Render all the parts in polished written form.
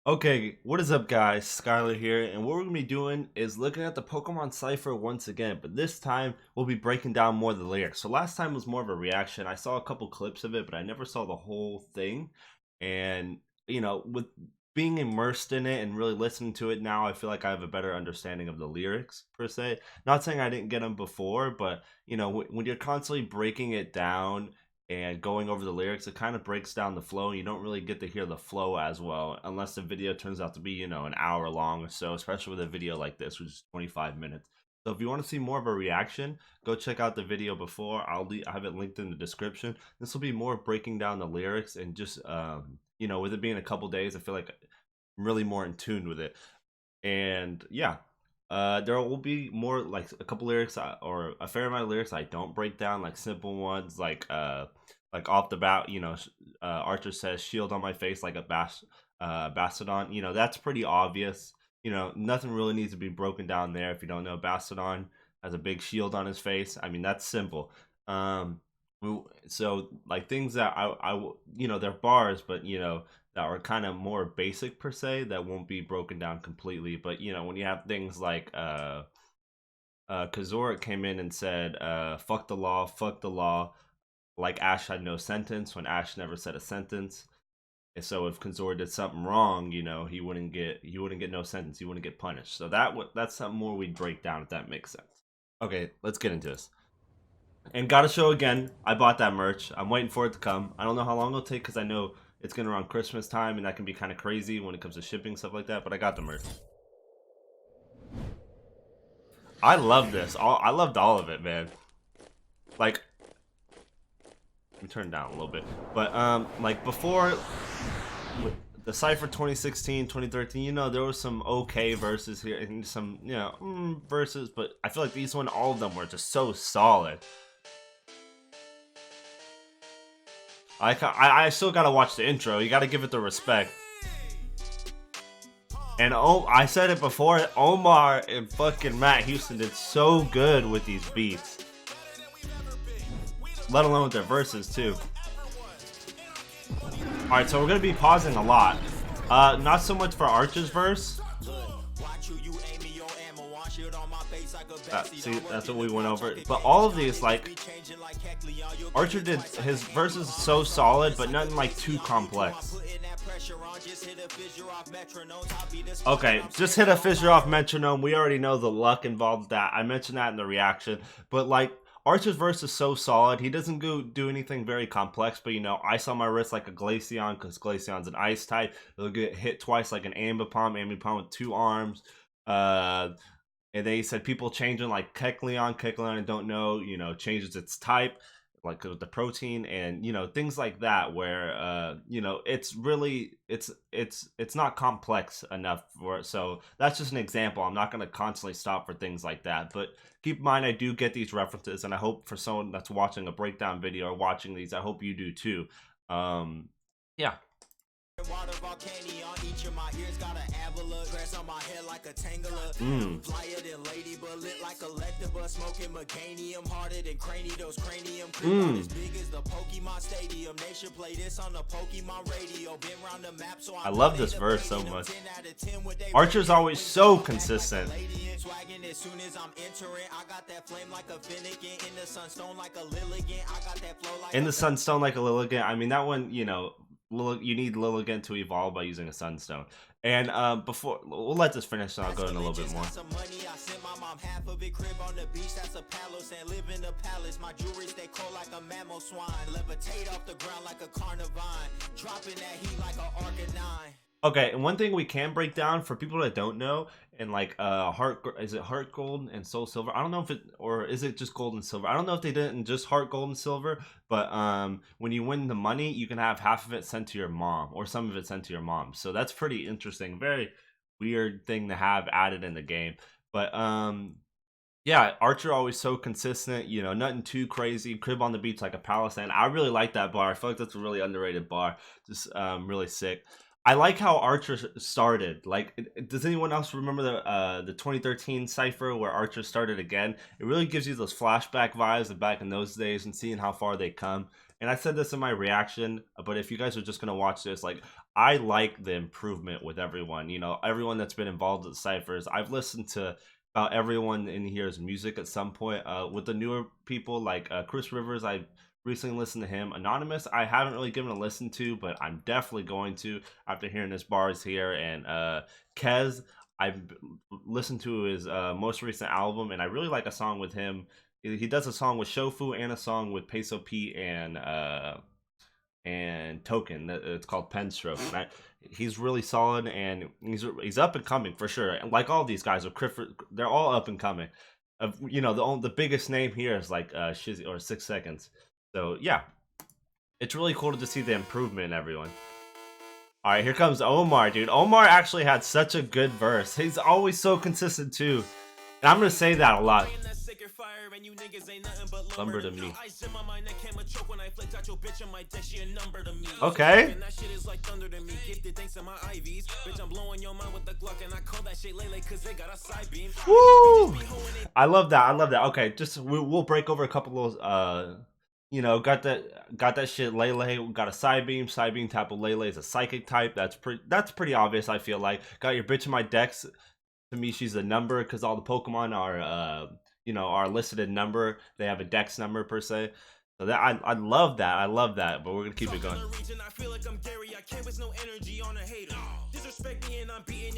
Okay, what is up guys, Skylar here, and what we're going to be doing is looking at the Pokemon Cypher once again, but this time we'll be breaking down more of the lyrics. So last time was more of a reaction. I saw a couple clips of it, but I never saw the whole thing. And, with being immersed in it and really listening to it now, I feel like I have a better understanding of the lyrics, per se. Not saying I didn't get them before, but, when you're constantly breaking it down and going over the lyrics, it kind of breaks down the flow. You don't really get to hear the flow as well unless the video turns out to be, an hour long or so, especially with a video like this, which is 25 minutes. So if you want to see more of a reaction, go check out the video before. I have it linked in the description. This will be more breaking down the lyrics and just, with it being a couple days, I feel like I'm really more in tune with it. And yeah, there will be more like a couple lyrics or a fair amount of lyrics I don't break down, like simple ones, like off the bat, Archer says shield on my face like a Bastodon. That's pretty obvious. Nothing really needs to be broken down there. If you don't know, Bastodon has a big shield on his face. I mean, that's simple. So like things that they're bars, but that are kind of more basic per se, that won't be broken down completely. But when you have things like Kezura came in and said fuck the law, like Ash had no sentence when Ash never said a sentence. And so if Kezura did something wrong, he wouldn't get no sentence, he wouldn't get punished. So that's something more we'd break down, if that makes sense. Okay, let's get into this. And gotta show again, I bought that merch. I'm waiting for it to come. I don't know how long it'll take because I know it's gonna around Christmas time and that can be kind of crazy when it comes to shipping, stuff like that, but I got the merch. I love this. I loved all of it, man. Like, let me turn it down a little bit. But like before with the Cypher 2016, 2013, there was some okay verses here and some, verses, but I feel like these one, all of them were just so solid. I still gotta watch the intro. You gotta give it the respect. And I said it before, Omar and fucking Matt Houston did so good with these beats. Let alone with their verses too. Alright, so we're gonna be pausing a lot. Not so much for Archer's verse. See, that's what we went over. But all of these, like, Archer did his verses so solid, but nothing like too complex. Okay, just hit a fissure off metronome. We already know the luck involved with that. I mentioned that in the reaction. But like, Archer's verse is so solid. He doesn't do anything very complex, but ice on my wrist like a Glaceon, because Glaceon's an ice type. It'll get hit twice like an Ambipom with 2 arms. And they said people changing like Kecleon I don't know, changes its type, like with the protein and things like that, where it's really it's not complex enough for it. So that's just an example. I'm not going to constantly stop for things like that, but keep in mind I do get these references, and I hope for someone that's watching a breakdown video or watching these, I hope you do too. Yeah. Water volcano on each of my ears, got an avila grass on my head like a tangler. Flyer than lady, but lit like electabuzz, smoking meganium, harder than cranios, cranium. As big as the Pokemon Stadium. They should play this on the Pokemon radio. Been around the map, so I love this verse so much. Archer's always so consistent. As soon as I'm entering, I got that flame like a Finnegan, in the sunstone like a Lilligant. I got that flow like in the sunstone like a Lilligant. I mean, that one, you need Lilligant to evolve by using a Sunstone. And before we'll let this finish, and I'll go in a little bit more. Okay, and one thing we can break down for people that don't know, and like is it Heart Gold and Soul Silver? I don't know if it, or is it just Gold and Silver? I don't know if they did it in just Heart Gold and Silver, but when you win the money, you can have half of it sent to your mom, or some of it sent to your mom. So that's pretty interesting. Very weird thing to have added in the game. But yeah, Archer always so consistent, nothing too crazy. Crib on the beach like a Palisade. I really like that bar. I feel like that's a really underrated bar. Just really sick. I like how Archer started. Like, does anyone else remember the 2013 Cypher where Archer started again? It really gives you those flashback vibes of back in those days and seeing how far they come. And I said this in my reaction, but if you guys are just gonna watch this, like, I like the improvement with everyone. You know, everyone that's been involved with ciphers. I've listened to about everyone in here's music at some point. With the newer people like Chris Rivers, I recently listened to him. Anonymous, I haven't really given a listen to, but I'm definitely going to after hearing his bars here. And Kez, I've listened to his most recent album, and I really like a song with him. He does a song with Shofu and a song with Peso P and Token. It's called Pen Stroke. And he's really solid, and he's up and coming for sure. And like all these guys, they're all up and coming. You know, the biggest name here is like Shizzy or 6 Seconds. So yeah, it's really cool to just see the improvement in everyone. All right, here comes Omar, dude. Omar actually had such a good verse. He's always so consistent too, and I'm gonna say that a lot. Number to me. Okay. Woo! I love that. I love that. Okay, just we'll break over a couple of those. You know, got that shit. Lele got a side beam type of Lele is a psychic type. That's pretty obvious. I feel like got your bitch in my decks. To me, she's a number because all the Pokemon are you know, are listed in number. They have a dex number per se. So that I love that. I love that. But we're gonna keep it going.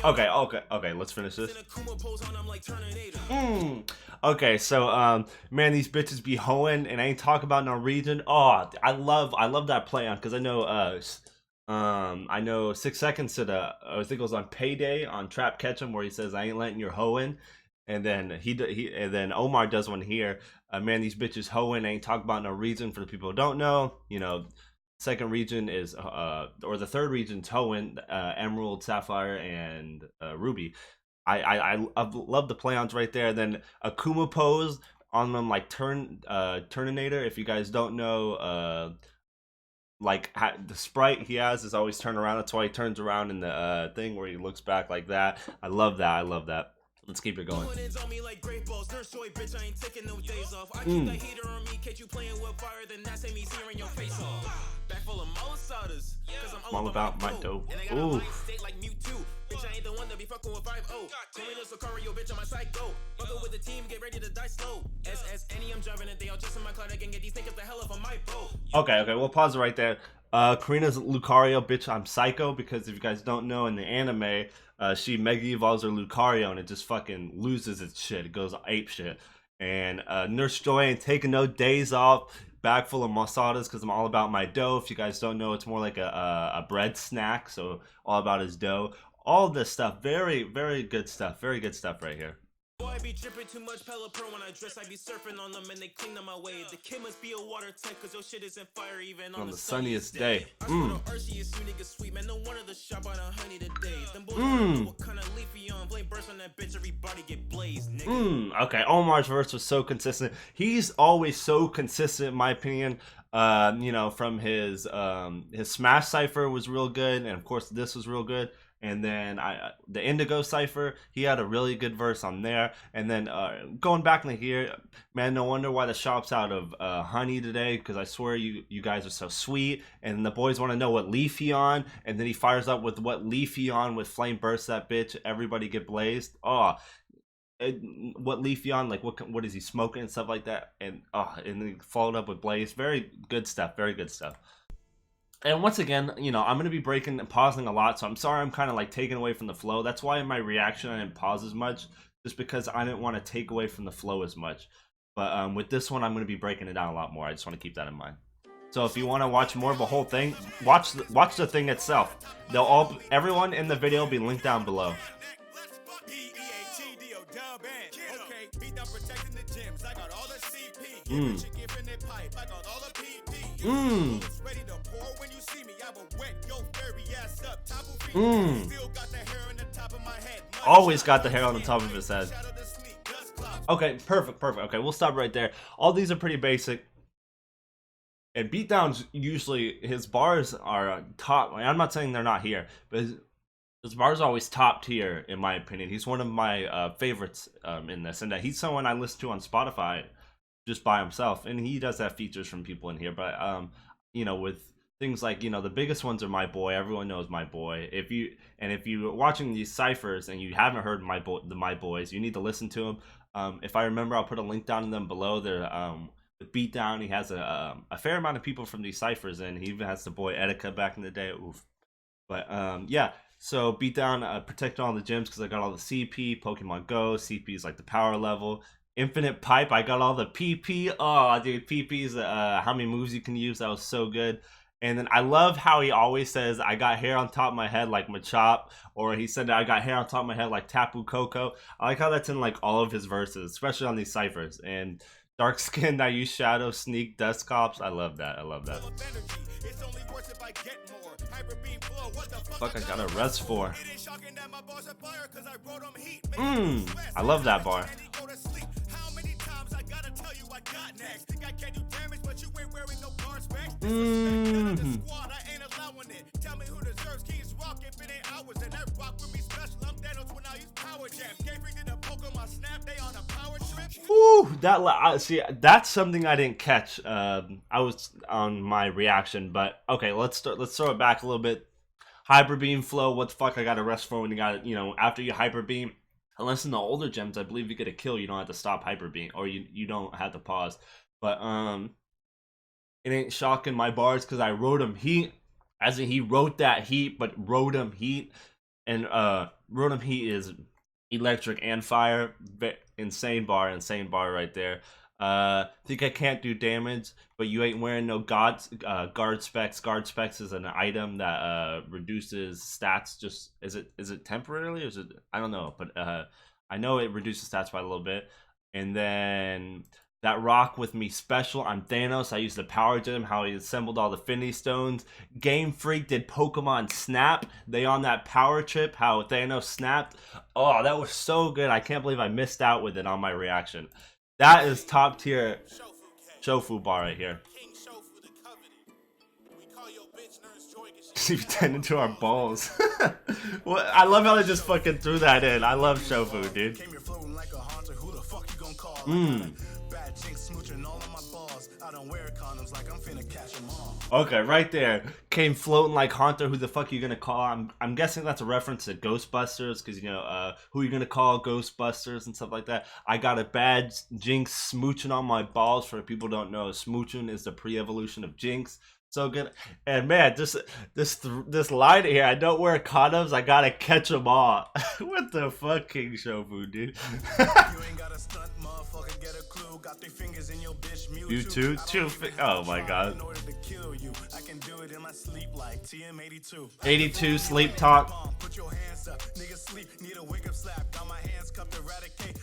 Okay. Let's finish this. Okay, so man, these bitches be hoeing, and I ain't talk about no region. Oh, I love that play on because I know 6 Seconds to the I think it was on Payday on Trap Ketchum where he says I ain't letting your hoeing. And then and then Omar does one here. Man, these bitches hoeing, ain't talk about no region. For the people who don't know, you know, second region is or the third region's hoeing, Emerald, Sapphire, and Ruby. I love the play-ons right there. Then Akuma pose on them like Turninator. If you guys don't know, like the sprite he has is always turn around. That's why he turns around in the thing where he looks back like that. I love that. I love that. Let's keep it going. I'm all about my dope. Ooh. Okay, we'll pause it right there. Karina's Lucario, bitch, I'm psycho, because if you guys don't know, in the anime, she mega evolves her Lucario and it just fucking loses its shit. It goes ape shit. And Nurse Joy ain't taking no days off. Bag full of masadas because I'm all about my dough. If you guys don't know, it's more like a bread snack, so all about his dough. All this stuff, very, very good stuff. Very good stuff right here. Boy, I be dripping too much Pelipro when I dress. I be surfing on them and they clean them my way. The kid must be a water tank cause your shit isn't fire even on the sunniest day. Okay, Omar's verse was so consistent. He's always so consistent in my opinion. You know, from his Smash Cypher was real good, and of course this was real good. And then the Indigo Cypher, he had a really good verse on there. And then going back into here, man, no wonder why the shop's out of honey today, because I swear you guys are so sweet. And the boys want to know what leaf he on, and then he fires up with what leaf he on with Flame Burst that bitch. Everybody get blazed. Oh, what leaf he on? Like what is he smoking and stuff like that? And and then he followed up with Blaze. Very good stuff. Very good stuff. And once again, you know, I'm going to be breaking and pausing a lot, so I'm sorry I'm kind of like taking away from the flow. That's why in my reaction I didn't pause as much, just because I didn't want to take away from the flow as much. But with this one, I'm going to be breaking it down a lot more. I just want to keep that in mind. So if you want to watch more of the whole thing, watch the thing itself. Everyone in the video will be linked down below. Always got the hair on the top of his head. Okay, perfect. Okay, we'll stop right there. All these are pretty basic. And Beatdown's usually, his bars are top. I'm not saying they're not here, but his bars are always top tier, in my opinion. He's one of my favorites in this. And he's someone I listen to on Spotify just by himself. And he does have features from people in here. But, you know, with things like, you know, the biggest ones are My Boy. Everyone knows My Boy. If you're watching these ciphers and you haven't heard My Boys, you need to listen to them. If I remember, I'll put a link down in them below. They're with Beatdown. He has a fair amount of people from these ciphers, and he even has the boy Etika back in the day. Oof. But yeah. So Beatdown protected all the gyms because I got all the CP, Pokemon Go. CP is like the power level. Infinite Pipe, I got all the PP. Oh, dude, PP's how many moves you can use. That was so good. And then I love how he always says, I got hair on top of my head like Machop. Or he said, I got hair on top of my head like Tapu Koko. I like how that's in like all of his verses, especially on these ciphers. And Dark Skin, I use Shadow, Sneak, Dust Cops. I love that. I love that. Fuck, I got a rest for. I love that bar. Ooh, see, that's something I didn't catch. I was on my reaction, but okay, let's throw it back a little bit. Hyper Beam flow, what the fuck I got a rest for when you got it, you know, after you Hyper Beam. Unless in the older gems, I believe you get a kill, you don't have to stop Hyper Beam, or you don't have to pause. But it ain't shocking my bars because I wrote him heat, as in he wrote that heat, but wrote him heat, and wrote him heat is electric and fire. Insane bar right there. Think I can't do damage, but you ain't wearing no guard specs. Guard specs is an item that reduces stats. Just is it temporarily, or is it, I don't know, but I know it reduces stats by a little bit. And then that rock with me special. I'm Thanos. I used the power gem, how he assembled all the Finny Stones. Game Freak did Pokemon Snap. They on that power trip, how Thanos snapped. Oh, that was so good. I can't believe I missed out with it on my reaction. That is top tier Shofu bar right here. She's tending to our balls. Well, I love how they just fucking threw that in. I love Shofu, dude. Okay, right there. Came floating like Haunter. Who the fuck are you gonna call? I'm guessing that's a reference to Ghostbusters, because, you know, who are you gonna call, Ghostbusters and stuff like that. I got a bad Jinx smooching on my balls. For people who don't know, smooching is the pre-evolution of Jinx. So good. And man, this line here, I don't wear condoms, I gotta catch them all. What the fuck, King Shofu, dude? You ain't got a stunt, motherfucker, get a clue. Got 3 fingers in your bitch, Mewtwo. Oh my god. I can do it in my sleep like TM82. 82 sleep talk. Put your hands up, nigga sleep, need a wake up slap. Got my hands cupped, eradicate.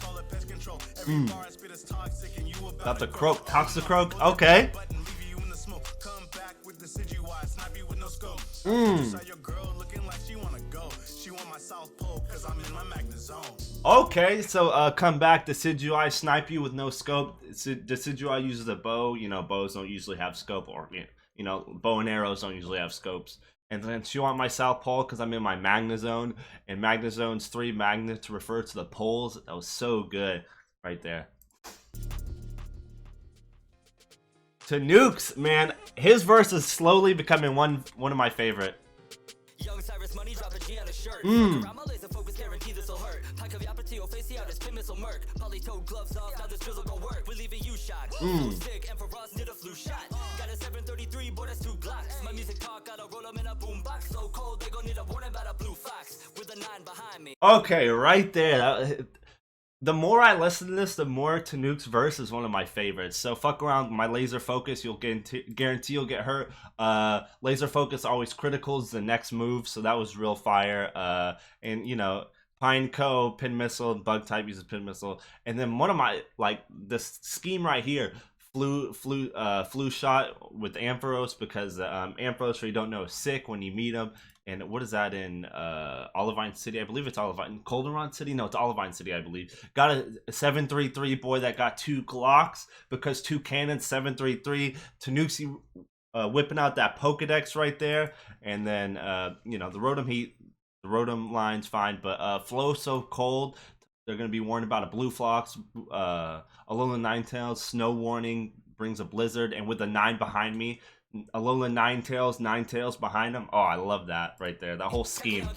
Call it pest control. Every bar I spit is toxic and you about to croak. Toxicroak, okay. Okay, so come back. Decidueye snipe you with no scope. Decidueye uses a bow. You know, bows don't usually have scope, or you know, bow and arrows don't usually have scopes. And then she want my South Pole because I'm in my Magna Zone, and Magna Zone's 3 magnets refer to the poles. That was so good, right there. To Nukes, man, his verse is slowly becoming one of my favorite. Okay, right there. The more I listen to this, the more Tanukes verse is one of my favorites. So fuck around my laser focus, you'll guarantee you'll get hurt. Laser focus always critical is the next move, so that was real fire. And you know, Pineco, pin missile, bug type uses pin missile. And then one of my, like, this scheme right here, flu shot with Ampharos, because Ampharos, for you don't know, is sick when you meet him. And what is that in Olivine City? I believe it's Olivine. Calderon City? No, it's Olivine City, I believe. Got a 733 boy that got 2 Glocks because 2 cannons, 733. Tanukes whipping out that Pokedex right there. And then, you know, the Rotom Heat, the Rotom line's fine. But Flow so cold, they're going to be warned about a Blue Fox, Alolan Ninetales, Snow Warning brings a Blizzard. And with the 9 behind me, Alola Ninetales behind him. Oh, I love that right there. That whole scheme.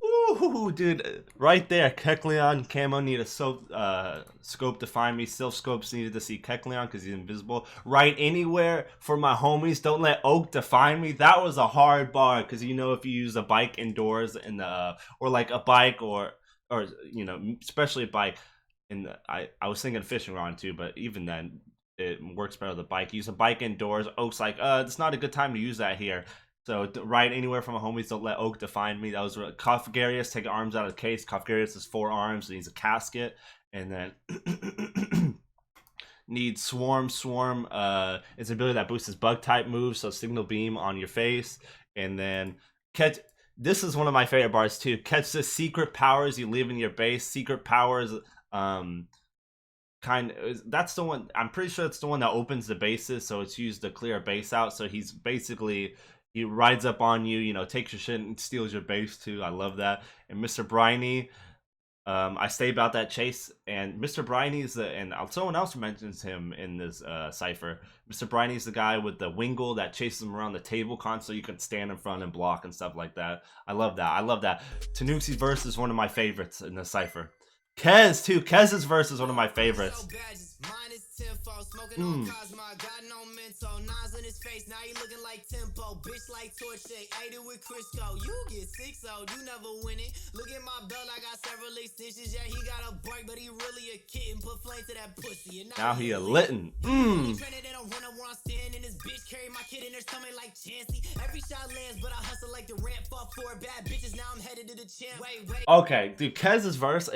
Ooh, dude, right there. Kecleon camo need a scope to find me. Sylph scopes needed to see Kecleon because he's invisible. Right anywhere for my homies. Don't let Oak define me. That was a hard bar because you know if you use a bike indoors in the or like a bike or you know especially a bike in the I was thinking fishing rod too, but even then it works better with a bike. Use a bike indoors. Oak's like it's not a good time to use that here. So right anywhere from a homies, don't let Oak define me. That was Kofgarius, take arms out of the case. Kofgarius is 4 arms, needs a casket, and then needs Swarm. Swarm is an ability that boosts his bug type moves, so Signal Beam on your face, and then catch. This is one of my favorite bars too. Catch the secret powers you leave in your base. Secret powers, that's the one. I'm pretty sure it's the one that opens the bases, so it's used to clear a base out. So he's basically. He rides up on you, you know, takes your shit and steals your base too. I love that. And Mr. Briny, I say about that chase. And Mr. Briny's and someone else mentions him in this Cypher. Mr. Briny's the guy with the Wingle that chases him around the table console. You can stand in front and block and stuff like that. I love that. I love that. Tanukes' verse is one of my favorites in the Cypher. Kez too. Kez's verse is one of my favorites. Smoking on Cosmo, got no mental. Nines in his face, now he looking like Tempo. Bitch like Torchic, ate it with Crisco. You get 6-0, you never win it. Look at my belt, I got several extensions. Yeah, he got a bark, but he really a kitten. Put flame to that pussy. And now he a litten. Okay, dude, Kez's verse,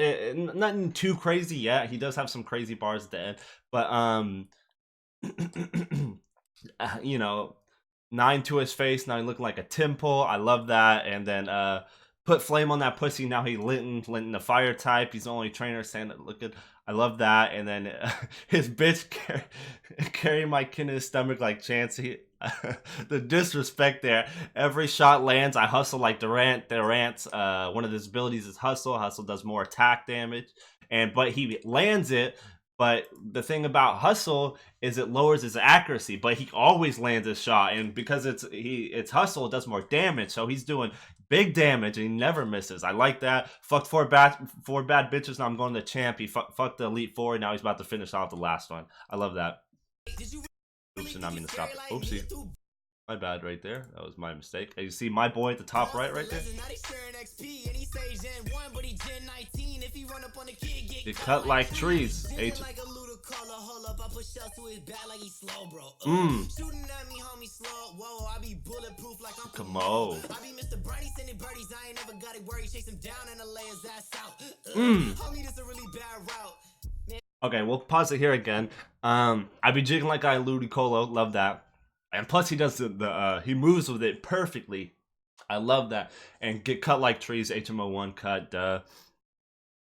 nothing too crazy yet. He does have some crazy bars at the end. But you know, 9 to his face, now he looking like a temple. I love that. And then put flame on that pussy. Now he Linton the fire type. He's the only trainer saying that look good. I love that. And then his bitch carry my kid in his stomach like Chansey. The disrespect there. Every shot lands. I hustle like Durant. Durant's one of his abilities is hustle. Hustle does more attack damage. But he lands it. But the thing about hustle is it lowers his accuracy, but he always lands his shot, and because it's hustle, it does more damage. So he's doing big damage and he never misses. I like that. Fucked four bad bitches. Now I'm going to champ. He fucked the Elite Four. Now he's about to finish off the last one. I love that. Oops, and I mean to stop it. Oopsie. My bad right there. That was my mistake. You see my boy at the top right there? They cut like trees. Come on. Okay, we'll pause it here again. I be jigging like I Ludicolo. Love that. And plus he does he moves with it perfectly. I love that. And get cut like trees, HMO1 cut,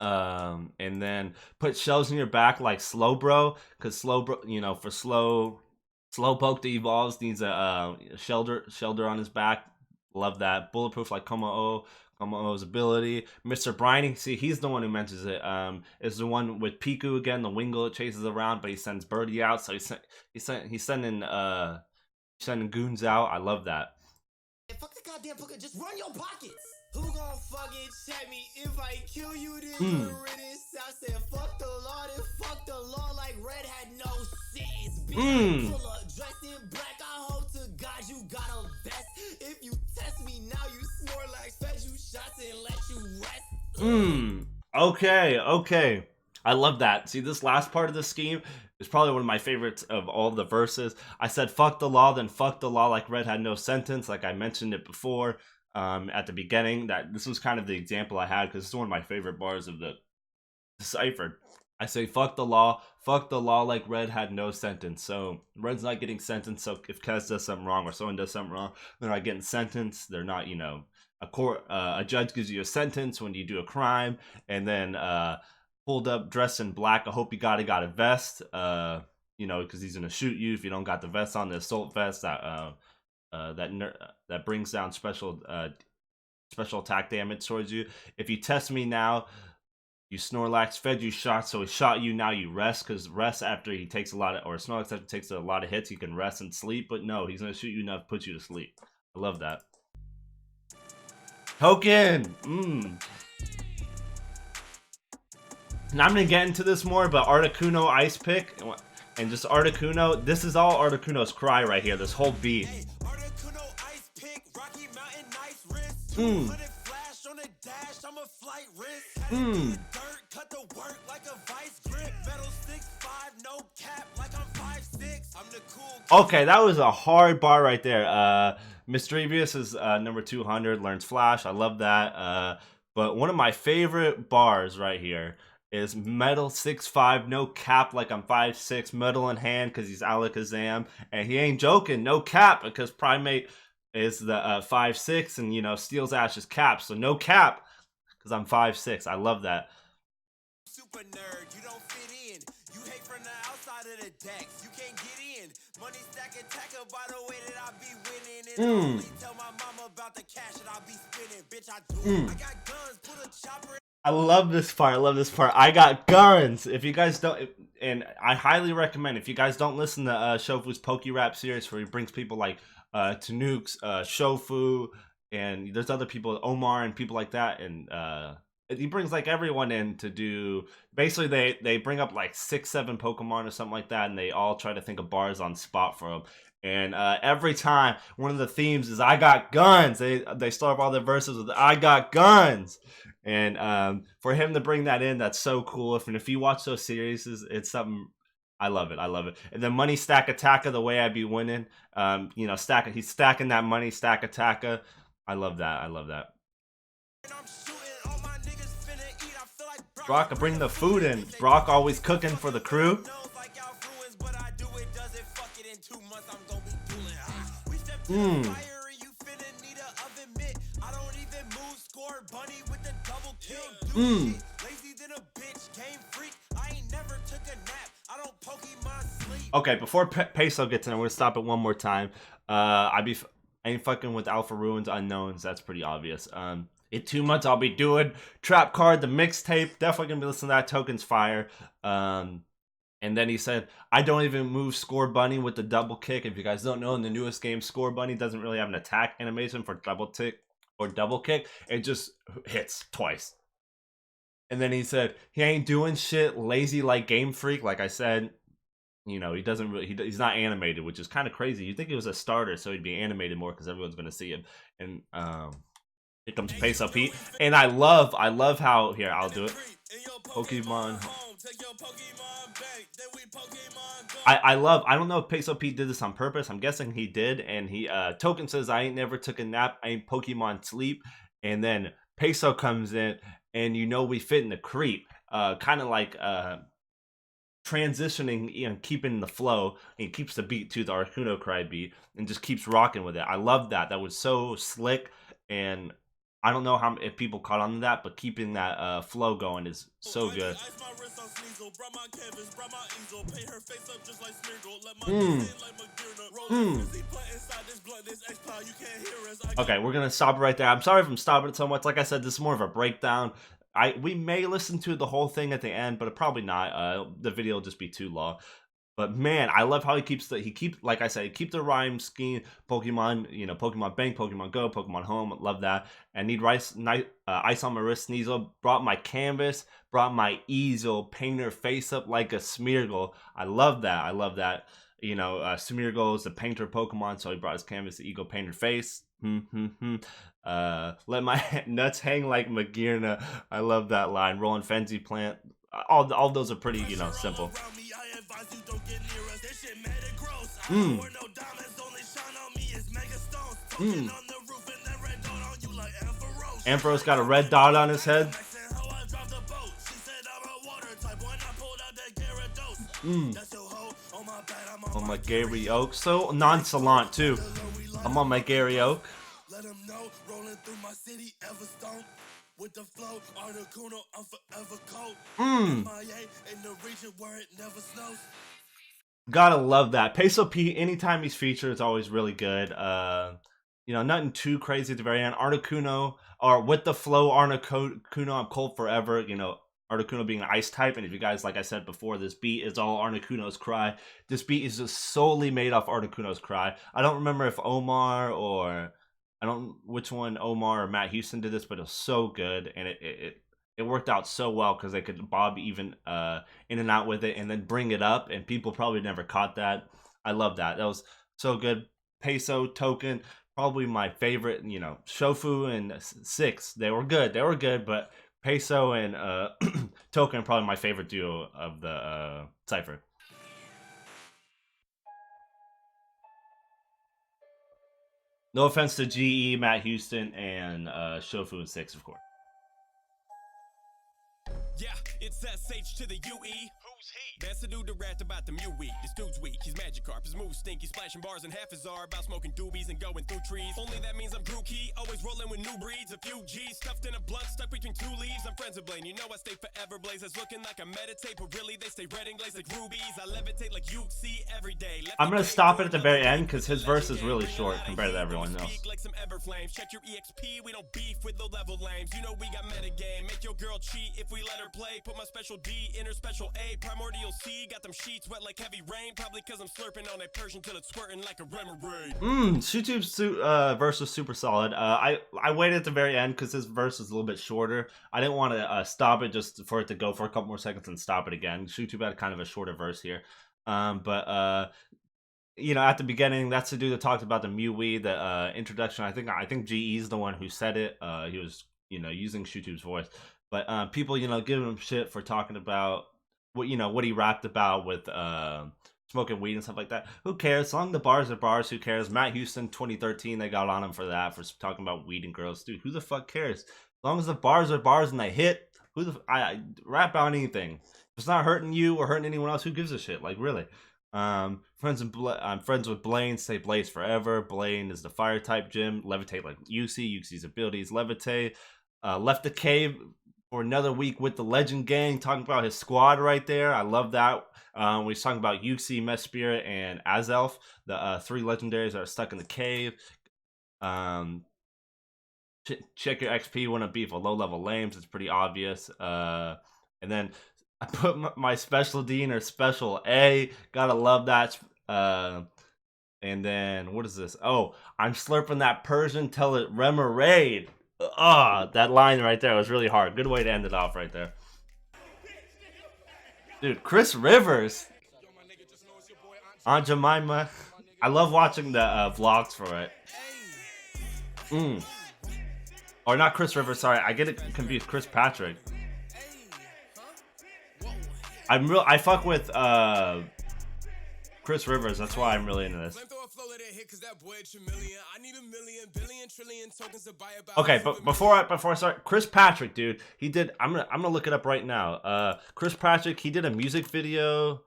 and then put shells in your back like Slowbro, because Slowbro, you know, for Slowpoke to evolves needs a shelter on his back. Love that. Bulletproof like Komo-O's ability. Mr. Briny, see, he's the one who mentions it. Is the one with Piku again, the Wingle chases around, but he sends Birdie out, so he's sending goons out. I love that. Fuck the goddamn pocket, just run your pockets. Who gon' fucking check me if I kill you? Then good riddance. I said fuck the law, then fuck the law like Red had no sense. Bitch, pull up, dressed in black. I hope to God you got a vest. If you test me now, you snore like fed you shots and let you rest. Okay. I love that. See, this last part of the scheme is probably one of my favorites of all the verses. I said fuck the law, then fuck the law like Red had no sentence, like I mentioned it before at the beginning. That this was kind of the example I had because it's one of my favorite bars of the Cypher. I say fuck the law like Red had no sentence. So Red's not getting sentenced. So if Kez does something wrong or someone does something wrong, they're not getting sentenced. They're not, you know, a judge gives you a sentence when you do a crime, and then pulled up dressed in black. I hope you got a vest, you know, because he's gonna shoot you if you don't got the vest on, the assault vest that that brings down special attack damage towards you. If you test me now, you Snorlax fed you shots, so he shot you. Now you rest, because rest after he takes a lot of, or Snorlax after he takes a lot of hits, he can rest and sleep. But no, he's gonna shoot you enough, put you to sleep. I love that. Token. And I'm gonna get into this more, but Articuno Ice Pick and just Articuno. This is all Articuno's cry right here. This whole beat. Okay, that was a hard bar right there. Mischievous is number 200, learns Flash. I love that. But one of my favorite bars right here is Metal 6'5", no cap, like I'm 5'6", metal in hand, because he's Alakazam, and he ain't joking, no cap, because Primate is the 5'6", and you know, Steel's Ash's cap, so no cap, because I'm 5'6". I love that. Super nerd, you don't fit in. You hate from the outside of the decks. You can't get in. Money stack attacker by the way that I be winning. And I only tell my mama about the cash that I be spinning. Bitch, I do. I got guns, put a chopper in. I love this part. I love this part. I got guns. If you guys don't, and I highly recommend, if you guys don't listen to Shofu's Poke Rap series, where he brings people like Tanukes, Shofu, and there's other people, Omar, and people like that, and he brings like everyone in to do. Basically, they bring up like 6-7 Pokemon or something like that, and they all try to think of bars on spot for them. And every time, one of the themes is "I got guns." They start all their verses with "I got guns." And for him to bring that in, that's so cool. If you watch those series, it's something. I love it. I love it. And the money stack attacker, the way I be winning, you know, he's stacking that money stack attacker. I love that. I love that. Brock, bring the food in. Brock always cooking for the crew. Okay, before Peso gets in, I'm gonna stop it one more time. I ain't fucking with Alpha Ruins Unknowns. That's pretty obvious. In 2 months, I'll be doing Trap Card, the mixtape. Definitely gonna be listening to that. Token's fire. And then he said, I don't even move Score Bunny with the double kick. If you guys don't know, in the newest game, Score Bunny doesn't really have an attack animation for double tick or double kick. It just hits twice. And then he said, he ain't doing shit, lazy like Game Freak. Like I said, you know, he doesn't really, he's not animated, which is kind of crazy. You'd think he was a starter, so he'd be animated more because everyone's going to see him. And here comes Peso P. And I love how, here, I'll do it. Pokemon. I don't know if Peso P did this on purpose. I'm guessing he did. And he, Token says, I ain't never took a nap. I ain't Pokemon sleep. And then Peso comes in, and you know we fit in the creep. Kind of like transitioning, you know, keeping the flow. And he keeps the beat to the Articuno cry beat and just keeps rocking with it. I love that. That was so slick, and I don't know if people caught on to that, but keeping that flow going is so good. Okay, we're gonna stop it right there. I'm sorry if I'm stopping it so much. Like I said, this is more of a breakdown. We may listen to the whole thing at the end, but probably not. The video will just be too long. But man, I love how he keeps like I said, keep the rhyme scheme. Pokemon, you know, Pokemon Bank, Pokemon Go, Pokemon Home. Love that. And need ice on my wrist. Sneasel brought my canvas, brought my easel, paint her face up like a Smeargle. I love that. I love that. You know, Smeargle is the painter Pokemon, so he brought his canvas to ego paint her face. Let my nuts hang like Magirna. I love that line. Rolling Frenzy Plant. All those are pretty, you know, simple. Ampharos got a red dot on his head. On my Gary Oak. So nonchalant too. I'm on my Gary Oak. Let him know, rolling through my city, Everstone. With the flow, Articuno, I'm forever cold. MIA in the region where it never snows. Gotta love that. Peso P, anytime he's featured, it's always really good. You know, nothing too crazy at the very end. Articuno, or with the flow, Articuno, I'm cold forever. You know, Articuno being an ice type, and if you guys, like I said before, this beat is all Articuno's cry. This beat is just solely made off Articuno's cry. I don't remember if Omar or I don't which one, Omar or Matt Houston did this, but it was so good, and it worked out so well because they could bob even in and out with it, and then bring it up, and people probably never caught that. I love that. That was so good. Peso, Token, probably my favorite. You know, Shofu and Six, they were good, but Peso and Token probably my favorite duo of the Cypher. No offense to GE, Matt Houston, and Shofu and Six, of course. Yeah, it's SH to the UE. Who's he? That's the dude that rapped about the MUE. This dude's weak, he's magic carp, his moves stink, he's splashing bars and half his are about smoking doobies and going through trees. Only that means I'm Grookey, always rolling with new breeds. A few G's stuffed in a blunt, stuck between two leaves. I'm friends with Blaine, you know I stay forever blazers. Looking like I meditate, but really they stay red and glazed like rubies. I levitate like you see every day. I'm gonna stop it at the very end because his verse is really short compared to everyone else. Like some Everflames. Check your EXP, we don't beef with low level lames. You know we got metagame, make your girl cheat if we let her play. Put my special D in her special A, primordial C. Got them sheets wet like heavy rain, probably cause I'm slurping on that Persian till it's squirting like a remoraid. ShueTube's verse was super solid. I waited at the very end because his verse is a little bit shorter. I didn't want to stop it just for it to go for a couple more seconds and stop it again. ShueTube had kind of a shorter verse here. But you know, at the beginning, that's the dude that talked about the MUE, the introduction. I think GE's the one who said it. He was, you know, using ShueTube's voice. But people, you know, giving him shit for talking about what, you know, what he rapped about with smoking weed and stuff like that. Who cares? As long as the bars are bars, who cares? Matt Houston, 2013, they got on him for that, for talking about weed and girls. Dude, who the fuck cares? As long as the bars are bars and they hit, I rap about anything. If it's not hurting you or hurting anyone else, who gives a shit? Like, really? I'm friends with Blaine, say Blaze forever. Blaine is the fire type gym. Levitate like Yuxi. Yuxi's abilities levitate. Left the cave for another week with the Legend Gang, talking about his squad right there. I love that. We was talking about Yuxi, Mess Spirit, and Azelf, the three legendaries that are stuck in the cave. Check your XP, want to beef with low-level lames. It's pretty obvious. And then I put my special D in her special A. Gotta love that. And then, what is this? Oh, I'm slurping that Persian till it remoraid. That line right there was really hard. Good way to end it off right there. Dude, Chris Rivers. Aunt Jemima. I love watching the vlogs for it. Or not Chris Rivers, sorry. I get it confused. Chris Patrick. I fuck with Chris Rivers, that's why I'm really into this. Okay, but before I start, Chris Patrick, dude, he did. I'm gonna look it up right now. Chris Patrick, he did a music video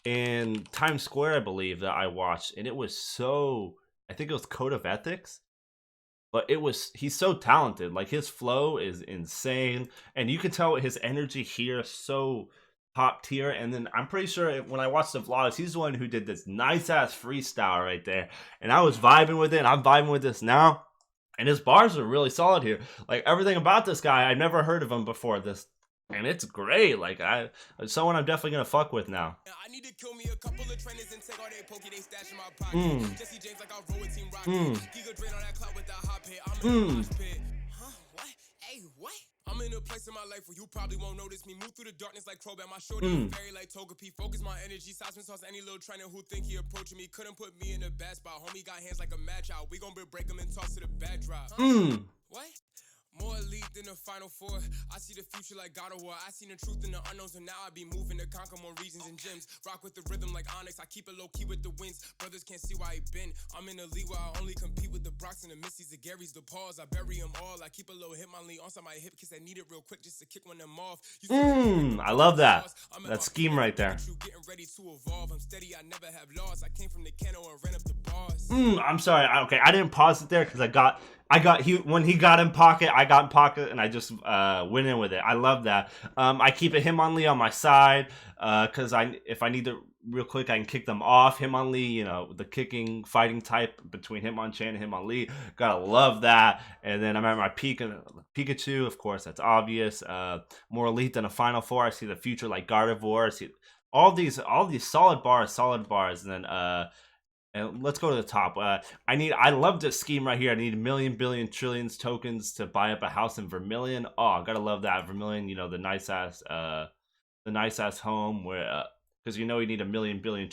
in Times Square, I believe, that I watched, and it was so. I think it was Code of Ethics, but he's so talented. Like, his flow is insane, and you can tell his energy here is so top tier. And then I'm pretty sure when I watched the vlogs, he's the one who did this nice ass freestyle right there, and I was vibing with it, and I'm vibing with this now, and his bars are really solid here. Like, everything about this guy, I've never heard of him before this, and it's great. Like, someone I'm definitely gonna fuck with now. I need to kill me a couple of trainers and take all their poke, they stash in my pocket. Jesse James like I'll roll with Team Rocket. Giga drain on that cloud with the hot pit. I'm in the pit. Huh? What? Hey, what? I'm in a place in my life where you probably won't notice me. Move through the darkness like Crowbat. My shorty very like Toga P. Focus my energy. Seismic sauce any little trainer who think he approaching me. Couldn't put me in a bad spot. Homie got hands like a match out. We gon' break him and toss to the bad drop. What? More elite than the Final Four. I see the future like God of War. I seen the truth in the unknowns, and now I be moving to conquer more regions and gyms. Rock with the rhythm like Onyx. I keep it low key with the wins. Brothers can't see why he been. I'm in a league where I only compete with the Brocks and the Missies, the Garys, the Pauls. I bury them all. I keep a low hit my lead on my hip because I need it real quick just to kick one of them off. I love that. That scheme right there. Getting ready to evolve. I'm steady. I never have lost. I came from the Cano and ran up the bars. I'm sorry. Okay, I didn't pause it there because I got when he got in pocket, I got in pocket, and I just went in with it. I love that. I keep it Hitmonlee on my side, because if I need to real quick, I can kick them off. Hitmonlee, you know, the kicking fighting type between Hitmonchan and Hitmonlee. Gotta love that. And then I'm at my Pikachu, of course, that's obvious. More elite than a Final Four. I see the future like Gardevoir. I see all these solid bars, and then and let's go to the top. I love this scheme right here. I need a million, billion, trillions tokens to buy up a house in Vermilion. Oh, gotta love that. Vermilion, you know, the nice ass home where because you know you need a million, billion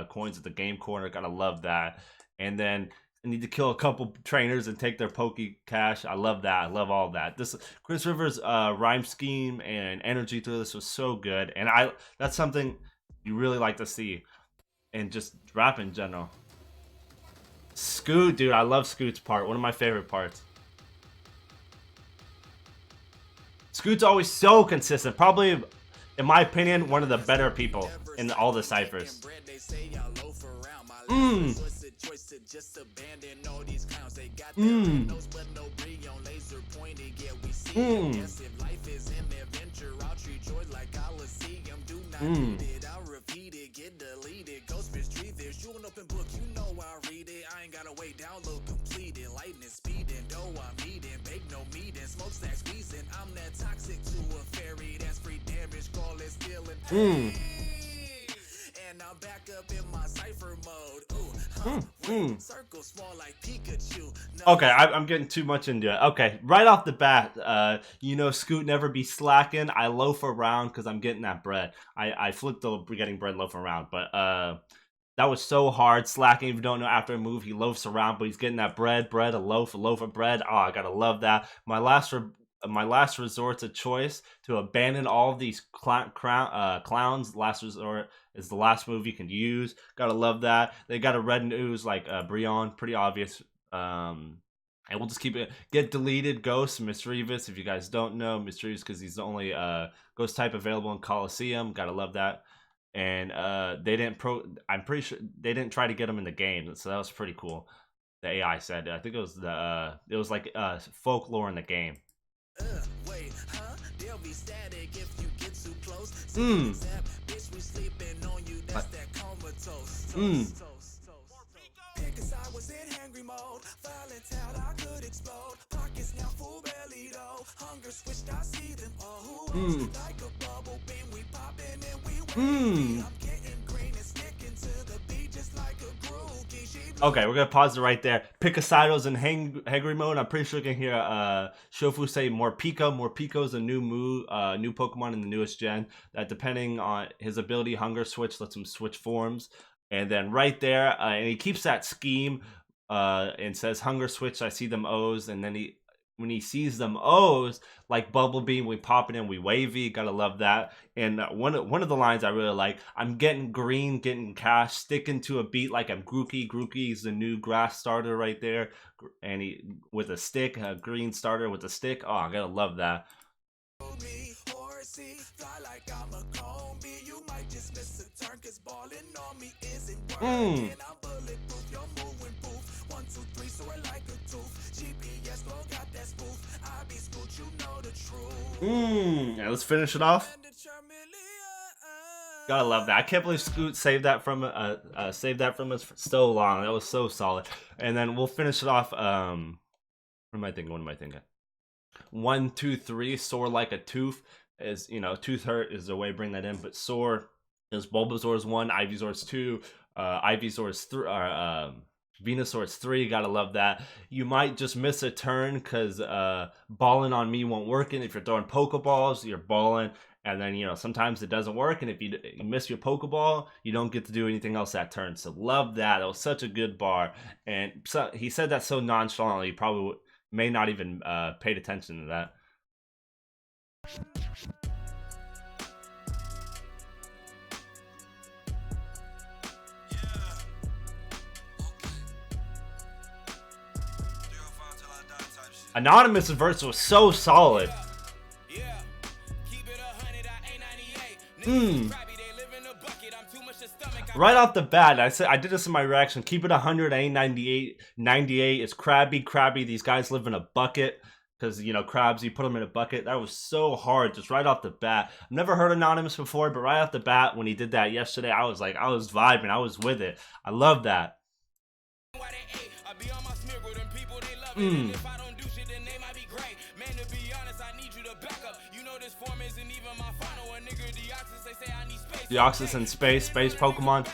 coins at the game corner. Gotta love that. And then I need to kill a couple trainers and take their Poke Cash. I love that. I love all that. This Chris Rivers' rhyme scheme and energy through this was so good, and that's something you really like to see. And just rap in general. Scoot, dude, I love Scoot's part. One of my favorite parts. Scoot's always so consistent. Probably, in my opinion, one of the better people in all the ciphers. Open book, you know I read it. I ain't gotta wait, download completed. Lightning speeding, dough I'm eating. Bake no meeting, smokestack squeezing. I'm that toxic to a fairy. That's free damage, call it stealing. And I'm back up in my Cypher mode. Circle small like Pikachu. No, okay, I'm getting too much into it. Okay, right off the bat, you know, Scoot never be slacking. I loaf around because I'm getting that bread. I flipped the getting bread loaf around, but that was so hard. Slacking, if you don't know, after a move, he loafs around, but he's getting that bread, a loaf of bread. Oh, I gotta love that. My last resort's a choice to abandon all of these clowns. Last resort is the last move you can use. Gotta love that. They got a red news like Brion, pretty obvious. And we'll just keep it. Get deleted, Ghost, Mischievous. If you guys don't know, Mischievous because he's the only ghost type available in Coliseum. Gotta love that. And I'm pretty sure they didn't try to get him in the game, so that was pretty cool. The AI said, I think it was like folklore in the game. Wait, huh? They'll be static if you get too close. Bitch, we sleeping on you. That's that comatose. Because I was in hangry mode, violent out, I could explode. Pockets now full belly though. Hunger switched, I see them all. Like a bubble beam, we popping and we waiting. I'm getting green and sticking to the beat just like a groove. Okay, we're gonna pause it right there. Picasido's in hangry mode. I'm pretty sure you can hear Shofu say more Pico. More Pico's a new move, new Pokemon in the newest gen. That depending on his ability, Hunger Switch lets him switch forms. And then right there, and he keeps that scheme and says Hunger Switch, I see them O's. And then when he sees them O's, like Bubble Beam, we pop it in, we wavy. Gotta love that. And one of the lines I really like, I'm getting green, getting cash, sticking to a beat like I'm Grookey. Grookey is the new grass starter right there. And he with a stick, a green starter with a stick. Oh, I gotta love that. Fly like I'm a combi. You might just miss a turn, cause balling on me isn't working. I'm bulletproof, you're moving poof. 1, 2, 3, so I like a tooth. GPS gon' got that spoof. I be Scoot, you know the truth. Yeah, let's finish it off. Gotta love that. I can't believe Scoot saved that from us for so long. That was so solid. And then we'll finish it off. What am I thinking? 1, 2, 3, soar like a tooth. Is, you know, tooth hurt is the way to bring that in, but soar is Bulbasaur's 1, Ivysaur's 2, Ivysaur's 3, Venusaur's 3. Gotta love that. You might just miss a turn because balling on me won't work. And if you're throwing Pokeballs, you're balling, and then, you know, sometimes it doesn't work. And if you miss your Pokeball, you don't get to do anything else that turn. So love that. That was such a good bar. And so he said that so nonchalantly, you probably may not even paid attention to that. Anonymous verse was so solid. right off the bat, I did this in my reaction. Keep it 100, ain't 98. 98 is crabby. These guys live in a bucket. Because, you know, crabs, you put them in a bucket. That was so hard, just right off the bat. I've never heard Anonymuz before, but right off the bat, when he did that yesterday, I was vibing. I was with it. I love that. Deoxys in space Pokemon.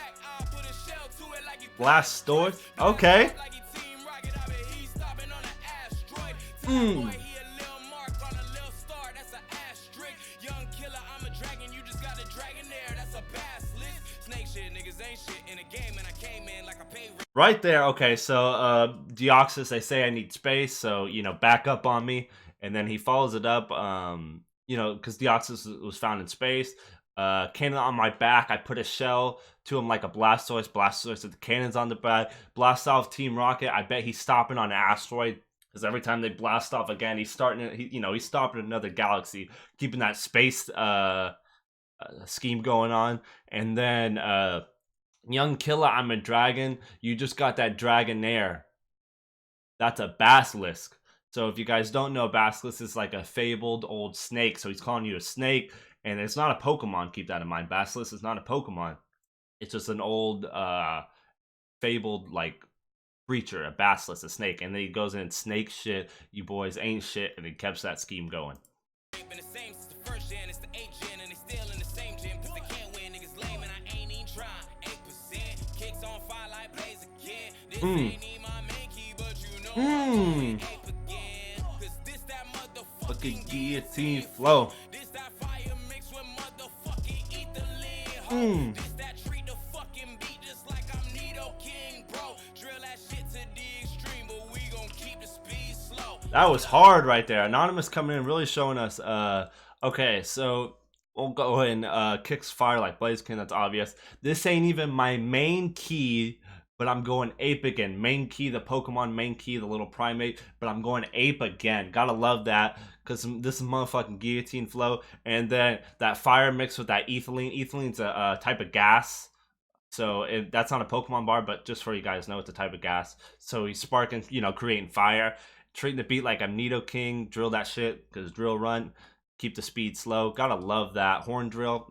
Blastoise. Okay. Right there. Okay, so Deoxys, they say I need space, so, you know, back up on me. And then he follows it up, you know, because Deoxys was found in space. Cannon on my back, I put a shell to him like a Blastoise. Blastoise with the cannons on the back. Blast off Team Rocket. I bet he's stopping on an asteroid. Because every time they blast off again, he's stopping another galaxy, keeping that space scheme going on. And then Young Killer, I'm a dragon. You just got that Dragonair. That's a basilisk. So if you guys don't know, basilisk is like a fabled old snake. So he's calling you a snake, and it's not a Pokemon. Keep that in mind. Basilisk is not a Pokemon. It's just an old fabled like creature, a basilisk, a snake. And then he goes in snake shit. You boys ain't shit, and he keeps that scheme going. Fucking guillotine flow. That was hard right there. Anonymuz coming in, really showing us. Okay, so we'll go and kicks fire like Blaziken. That's obvious. This ain't even my main key, but I'm going ape again. Main key, the Pokemon main key, the little primate, but I'm going ape again. Gotta love that, because this is motherfucking guillotine flow. And then that fire mixed with that ethylene. Ethylene's a type of gas. So that's not a Pokemon bar, but just for you guys know, it's a type of gas. So he's sparking, you know, creating fire. Treating the beat like I'm Nidoking. Drill that shit, because drill run. Keep the speed slow. Gotta love that. Horn drill.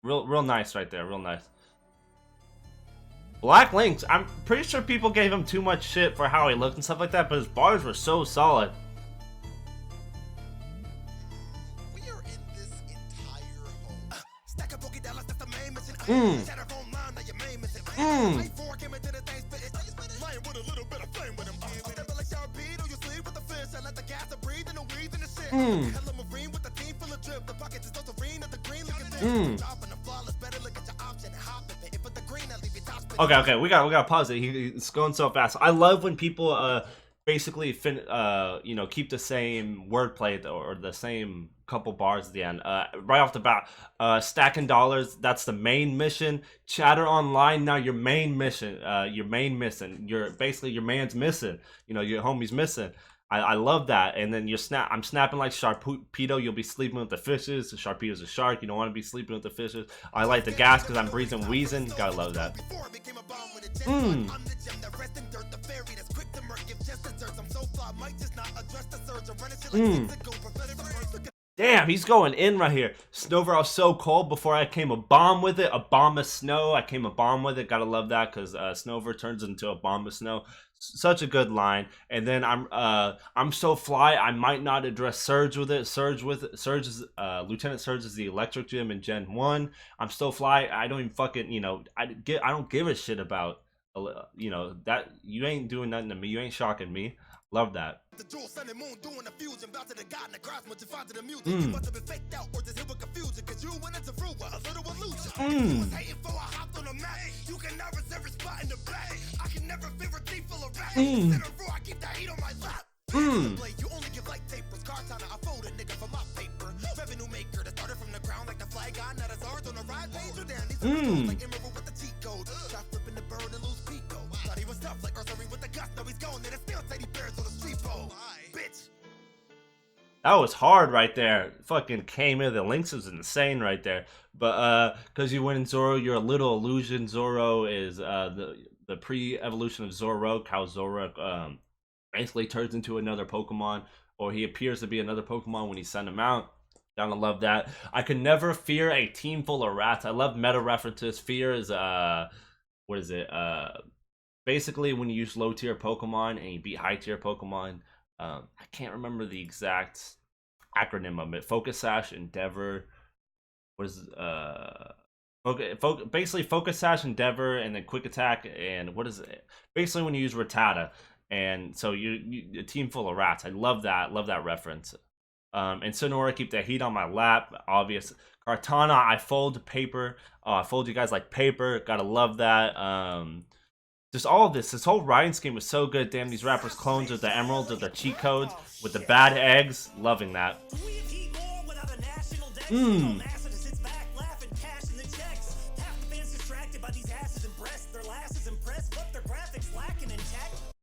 Real nice right there. Real nice. BlackLynk, I'm pretty sure people gave him too much shit for how he looked and stuff like that, but his bars were so solid. We are in this entire hole. Stack a boogie down, that's the main mission. Shatter phone line, now your main mission. Light 4 came into the thing, spit it. Lying with a little bit of flame with him. Step like Sharpedo, you sleep with the fish. I let the gas to breathe and the weeds in the shit. Hello Marine with the team full of drip. The pockets is those serene at the green looking thing. Dropping the flawless, better look at your option and hop it. If the green, I leave your top spin. Okay, we gotta pause it. He's going so fast. I love when people basically you know, keep the same wordplay or the same couple bars at the end. Right off the bat, stacking dollars, that's the main mission. Chatter online, now your main mission. Your missing. Basically your man's missing. You know, your homie's missing. I love that. And then I'm snapping like Sharpedo. You'll be sleeping with the fishes. Sharpedo's a shark. You don't want to be sleeping with the fishes. I like the gas because I'm breathing wheezing. Gotta love that. Damn, he's going in right here. Snover, I was so cold before I came a bomb with it. A bomb of snow. I came a bomb with it. Gotta love that, because Snover turns into a bomb of snow. Such a good line. And then I'm so fly, I might not address Surge with it. Surge is Lieutenant Surge is the electric gym in Gen 1. I'm so fly, I don't even fucking, you know, I don't give a shit about, you know, that. You ain't doing nothing to me. You ain't shocking me. Love that. The jewel, sun and moon doing a fusion, bout to the god and the cross, much you find to the music. You must have been faked out or just hit with confusion, cause you went into fruit with a little illusion. You was hating for a hop on the mat. You can never reserve a spot in the bag. I can never favor thief full of rap. I keep that heat on my lap. You only give like tapers. Cartana, I fold a nigga for my paper. Revenue maker that started from the ground like the flag guy, not a Zard on the ride page or down. These are like Emerald with the cheat code. Shot flipping the bird and lose Pico. Thought he was tough like Ursary with the gust. Now he's gone. Then it's still Teddy Bears on the street pole. Bitch. That was hard right there. Fucking came in. The links was insane right there. But because you win in Zoro, you're a little illusion. Zoro is the pre-evolution of Zoroark. How Zoroark basically turns into another Pokemon, or he appears to be another Pokemon when you send him out. Gotta love that. I could never fear a team full of rats. I love meta references. Fear is what is it? Basically when you use low tier Pokemon and you beat high tier Pokemon. I can't remember the exact acronym of it. Focus Sash, Endeavor. What is basically Focus Sash, Endeavor, and then Quick Attack, and what is it? Basically when you use Rattata, and so you a team full of rats. I love that. Love that reference. And Sonora, keep the heat on my lap. Obvious. Kartana, I fold paper. I fold you guys like paper. Gotta love that. Just all of this whole writing scheme was so good. Damn, these rappers clones of the emeralds of their cheat codes with the bad eggs. Loving that.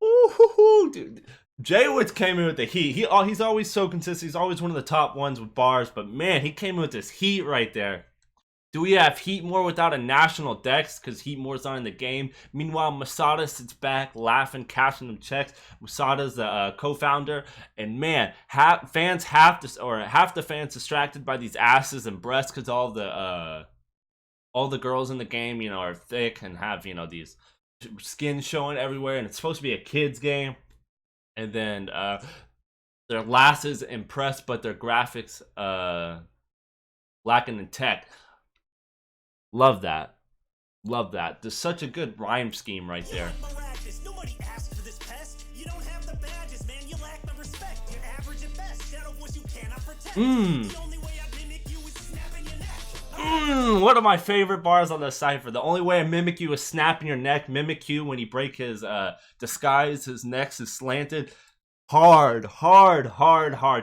Ooh, dude. JWittz came in with the heat. He's always so consistent. He's always one of the top ones with bars. But man, he came in with this heat right there. Do we have Heatmore without a national dex? Because Heatmore's not in the game. Meanwhile, Masada sits back, laughing, cashing them checks. Masada's the co-founder, and man, half the fans distracted by these asses and breasts because all the girls in the game, you know, are thick and have, you know, these skin showing everywhere, and it's supposed to be a kids game. And then their lasses impressed, but their graphics lacking in tech. Love that. Love that. There's such a good rhyme scheme right there. Nobody asked for this pest. You don't have the badges, man. You lack the respect. You're average at best. Shadow voice you cannot protect. The only way I mimic you is snapping your neck. One of my favorite bars on the Cypher. The only way I mimic you is snapping your neck. Mimic you when you break his disguise. His neck is slanted. Hard.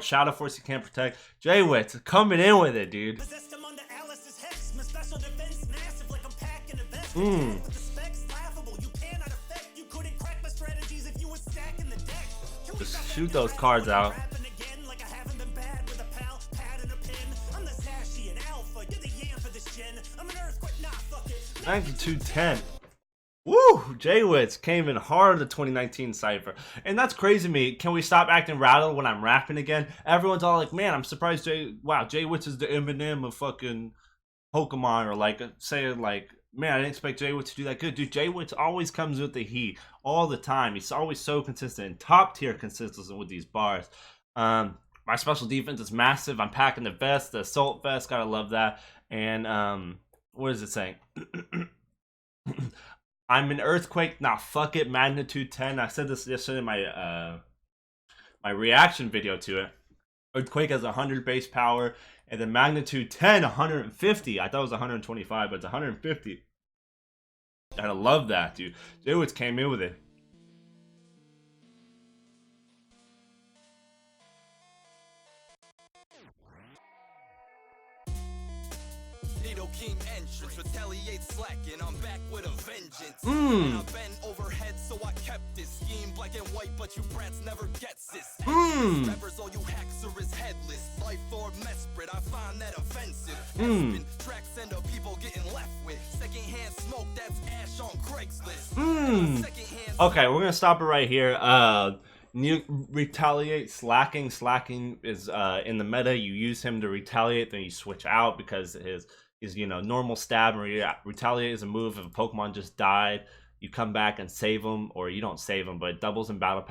Shadow force you can't protect. JWittz coming in with it, dude. Just shoot those cards out. 9210. Woo! JWittz came in hard the 2019 Cypher. And that's crazy to me. Can we stop acting rattled when I'm rapping again? Everyone's all like, man, I'm surprised JWittz is the Eminem of fucking Pokemon, or like saying like, man, I didn't expect JWittz to do that good. Dude, JWittz always comes with the heat all the time. He's always so consistent and top tier consistent with these bars. My special defense is massive. I'm packing the vest, the assault vest. Gotta love that. And what is it saying? I'm an earthquake. Nah, fuck it. Magnitude 10. I said this yesterday in my my reaction video to it. Earthquake has 100 base power, and then magnitude 10, 150. I thought it was 125, but it's 150. Gotta love that, dude. JWittz came in with it. King entrance, retaliate slacking, I'm back with a vengeance. I've been overhead, so I kept this scheme black and white, but you brats never gets this. Members, all you hacks are is headless. Life or mesprit, I find that offensive. Tracks and the people getting left with secondhand smoke, that's ash on Craigslist. Okay, we're gonna stop it right here. Retaliate, slacking. Slacking is in the meta. You use him to retaliate, then you switch out because his you know, normal stab and retaliate is a move. If a Pokemon just died, you come back and save him, or you don't save him, but it doubles in battle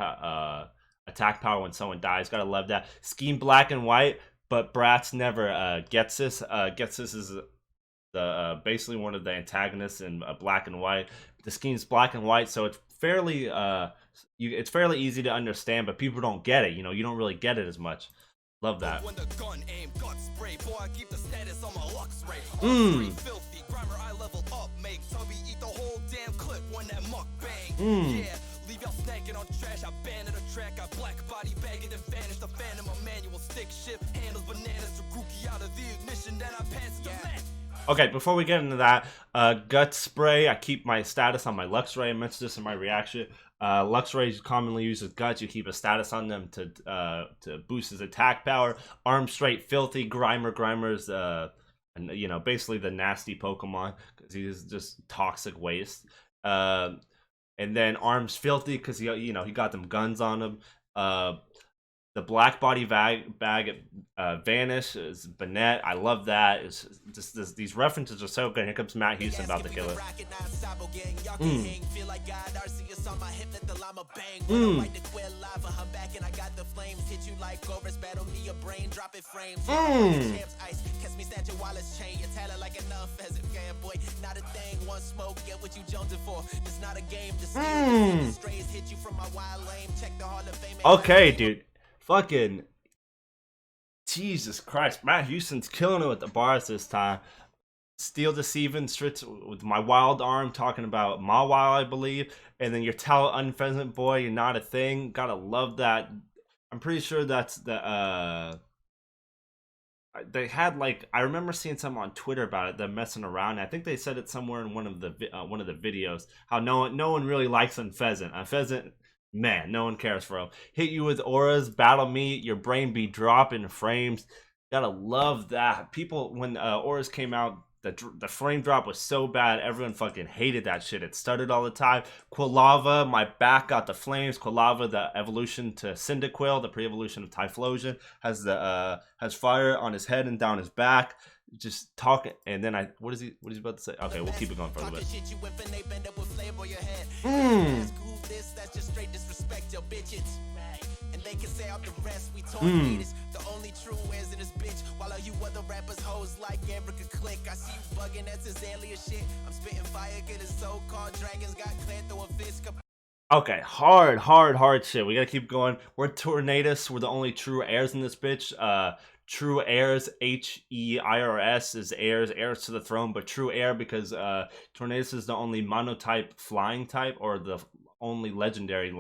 attack power when someone dies. Gotta love that. Scheme black and white, but Bratz never gets this. Gets this is the basically one of the antagonists in black and white. The scheme's black and white, so it's fairly it's fairly easy to understand, but people don't get it. You know, you don't really get it as much. Love that. When the gun aim, gut spray, boy, I keep the status on my Lux ray. Filthy, grimer, I level up, make Tubby eat the whole damn clip when that muck bang. Yeah, leave y'all snacking on trash. I banded a track, I black body bag it and vanish. The phantom, a manual stick shift, handles bananas to Grookey out of the ignition, then I pass it to man. Okay, before we get into that, gut spray, I keep my status on my Lux ray. I mentioned this in my reaction. Lux Rage commonly uses guts. You keep a status on them to boost his attack power. Arm Straight Filthy. Grimer's basically the nasty Pokemon because he's just toxic waste. And then Arms Filthy because he got them guns on him. The Black Body Bag Vanish is Bennett. I love that. It's just these references are so good. Here comes Matt Houston about to kill it. Okay, dude. Fucking Jesus Christ, Matt Houston's killing it with the bars this time. Steel Deceiving Strits with my wild arm, talking about Mawile, I believe. And then your Talent Unpheasant Boy, you're not a thing. Gotta love that. I'm pretty sure that's the they had I remember seeing something on Twitter about it, them messing around. I think they said it somewhere in one of the videos how no one really likes Unpheasant. Unpheasant, man, no one cares for him. Hit you with auras, battle me, your brain be dropping frames. Gotta love that. People, when auras came out, the frame drop was so bad, everyone fucking hated that shit. It stuttered all the time. Quilava, my back got the flames. Quilava, the evolution to Cyndaquil, the pre-evolution of Typhlosion, has fire on his head and down his back. Just talking, and then what is he about to say? Okay, we'll keep it going for a little bit. And they can say out the rest, we torn haters. The only true is in this bitch. While all you other rappers hoes like Erica Click. I see you bugging, that's his alien shit. I'm spitting fire, get his so-called dragons got cleared through a fist. Okay, hard shit. We gotta keep going. We're Tornadus. We're the only true heirs in this bitch. True heirs, Heirs is heirs to the throne, but true heir because Tornadus is the only monotype flying type, or the only legendary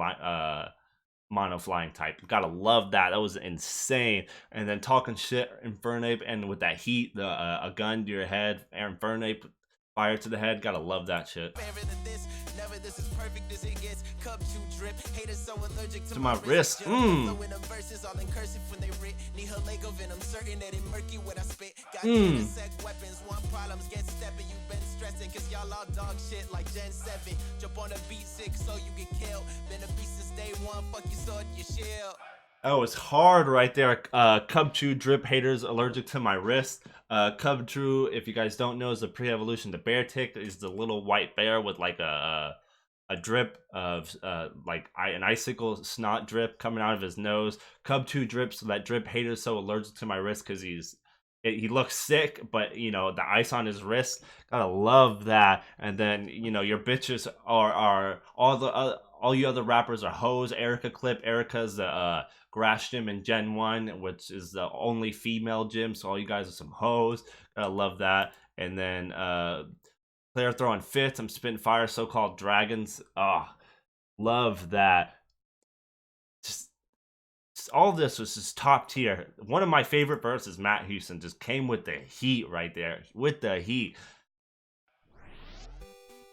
mono flying type. Gotta love that. That was insane. And then talking shit, Infernape, and with that heat, a gun to your head, Infernape, fire to the head. Gotta love that shit. To my wrist. Oh, it's hard right there. Cubchoo drip haters allergic to my wrist. Cubchoo, if you guys don't know, is the pre-evolution to Bear Tick. Is the little white bear with a drip of an icicle snot drip coming out of his nose. Cubchoo drips, so that drip hater's so allergic to my wrist because he looks sick, but the ice on his wrist. Gotta love that. And then your bitches are all you other rappers are hoes. Erica Clip. Erica's the grass gym in Gen 1, which is the only female gym, so all you guys are some hoes. Gotta love that. And then player throwing fits. I'm spitting fire, so-called dragons. Love that. Just all of this was just top tier. One of my favorite verses, Matt Houston, just came with the heat right there. With the heat.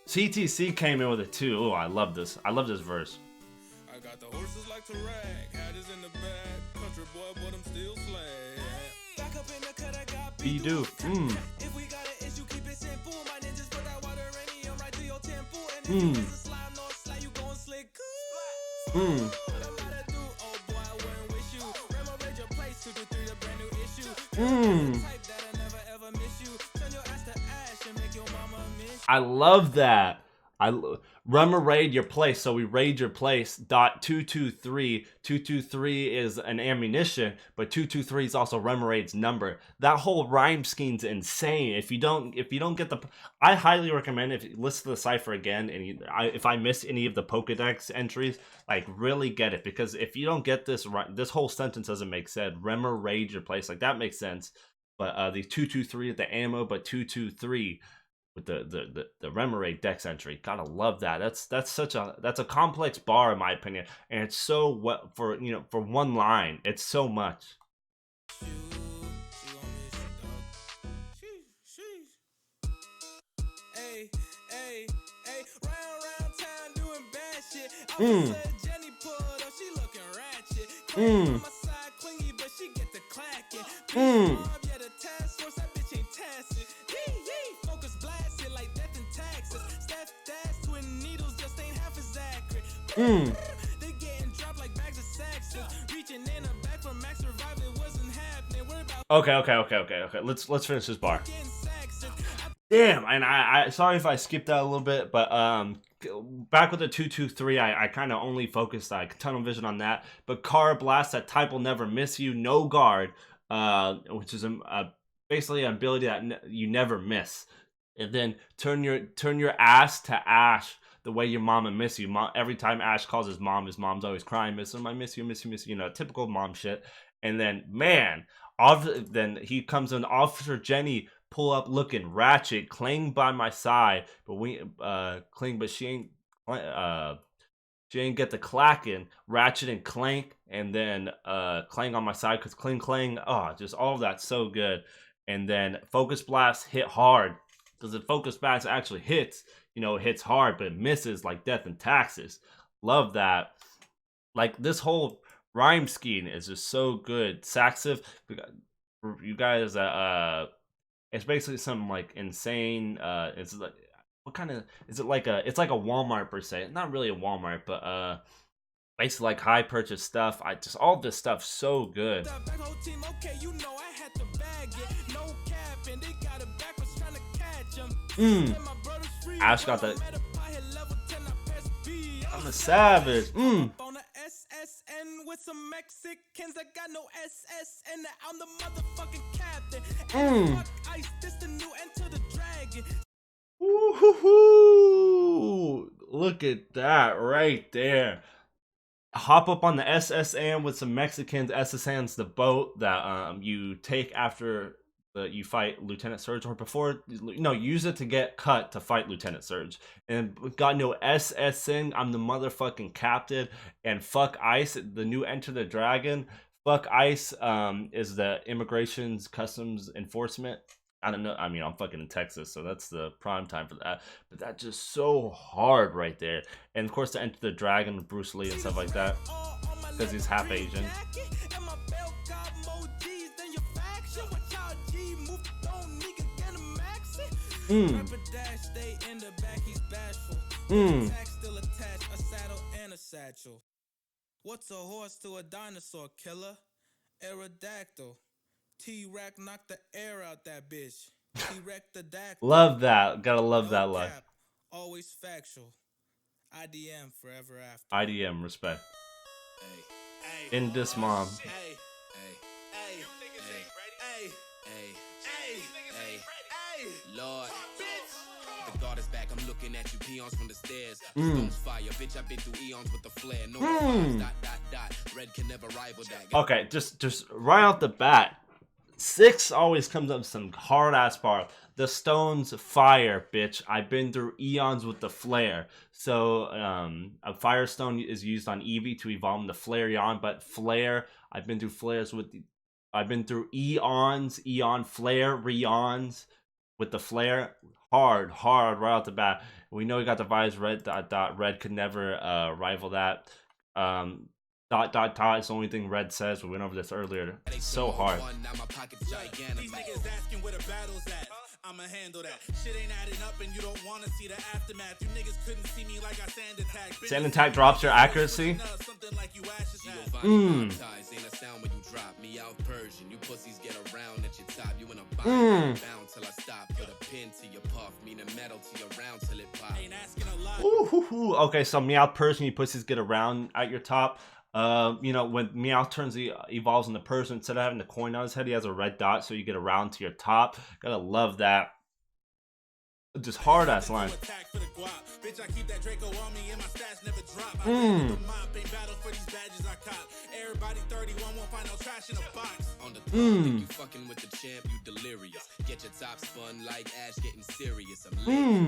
CTC came in with it too. Oh, I love this. I love this verse. I got the horses like to rag, hat is in the bag, country boy, but I'm still slag. Back up in the cut, I got B-do. If we got an issue, keep it simple. My ninjas put that water in right to your temple. And if you is a slime, no slide, you gon' slick. What I'm gonna do, oh boy, I wouldn't wish you. Remote your place, 2 to 3, a brand new issue. Type that'll never ever miss you. Turn your ass to ash and make your mama miss you. I love that. Rummer raid your place, so we raid your place. .223. 223 is an ammunition, but 223 is also Rummer raid's number. That whole rhyme scheme's insane. If you don't get I highly recommend if you listen to the Cypher again, and if I miss any of the Pokedex entries, really get it, because if you don't get this whole sentence doesn't make sense. Rummer raid your place, that makes sense. But the 223 is the ammo, but 223 with the Remoraid Dex entry. Gotta love that. That's a complex bar in my opinion, and it's so for one line, it's so much. Hey, round town doing bad shit. Mm. Mm. Mm. Mm. Okay. Let's finish this bar. Damn, and I sorry if I skipped that a little bit, but back with the 223, I kind of only focused like tunnel vision on that. But car blast, that type will never miss you, no guard, which is basically an ability that you never miss. And then turn your ass to ash, the way your mama miss you. Every time Ash calls his mom's always crying, miss him, I miss you, you know, typical mom shit. And then man, then he comes in, Officer Jenny pull up looking ratchet, Clang by my side, but Clang, but she ain't get the clacking, Ratchet and Clank, and then Clang on my side, because Clang, oh, just all of that so good. And then Focus Blast hit hard, because the Focus Blast actually hits, you know, hits hard, but it misses like death and taxes. Love that. Like, this whole rhyme scheme is just so good. Saxiv, you guys, it's basically something like insane. It's like, what kind of is it? Like it's like a Walmart per se. Not really a Walmart, but basically like high purchase stuff. I just all this stuff so good. Ash got the. I'm a savage. With some Mexicans that got no SS, and I'm the motherfucking captain. Ice, this the new enter the dragon. Woo-hoo-hoo. Look at that right there. Hop up on the SSN with some Mexicans. SSN's the boat that you take after you fight Lieutenant Surge, or before, no, use it to get cut to fight Lieutenant Surge. And got no SSN, I'm the motherfucking captain. And fuck ICE, the new Enter the Dragon. Fuck ICE is the Immigration's Customs Enforcement. I don't know, I mean, I'm fucking in Texas, so that's the prime time for that. But that's just so hard right there. And of course, to Enter the Dragon with Bruce Lee and stuff like that, because he's half Asian. What's a horse to a dinosaur, killer? Aerodactyl. T-Rex knocked the air out that bitch. T-Rex the dactyl. Love that. Gotta love that line. Always factual. IDM forever after. IDM, respect. Hey. In this mom. Hey. Lord, the guard is back. I'm looking at you, peons from the stairs. Stones fire, bitch. I've been through eons with the flare. No red can never rival that. Okay, just right off the bat, 6 always comes up with some hard ass bar. The stones fire, bitch. I've been through eons with the flare. So a firestone is used on Eevee to evolve into Flareon, but flare, I've been through flares with the. I've been through eons, eon, flare, reons with the flare. Hard right off the bat. We know we got the vibes. Red could never rival that. Is the only thing Red says. We went over this earlier. It's so hard. These niggas asking where the battle's at. I'ma handle that. Shit ain't adding up and you don't wanna see the aftermath. You niggas couldn't see me like I sand attack. Sand attack drops your accuracy. Okay, so Meowth Persian, you pussies get around at your top. You know, when Meowth evolves into person, instead of having the coin on his head, he has a red dot, so you get around to your top. Gotta love that. Just hard ass line. Everybody 31 won't find no trash in a box. On the you fucking with the champ, you delirious. Get your top spun like Ash getting serious. I'm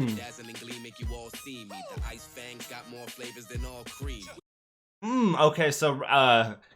lit. Dazzling gleam make you all see me. The ice fangs got more flavors than all cream. Okay, so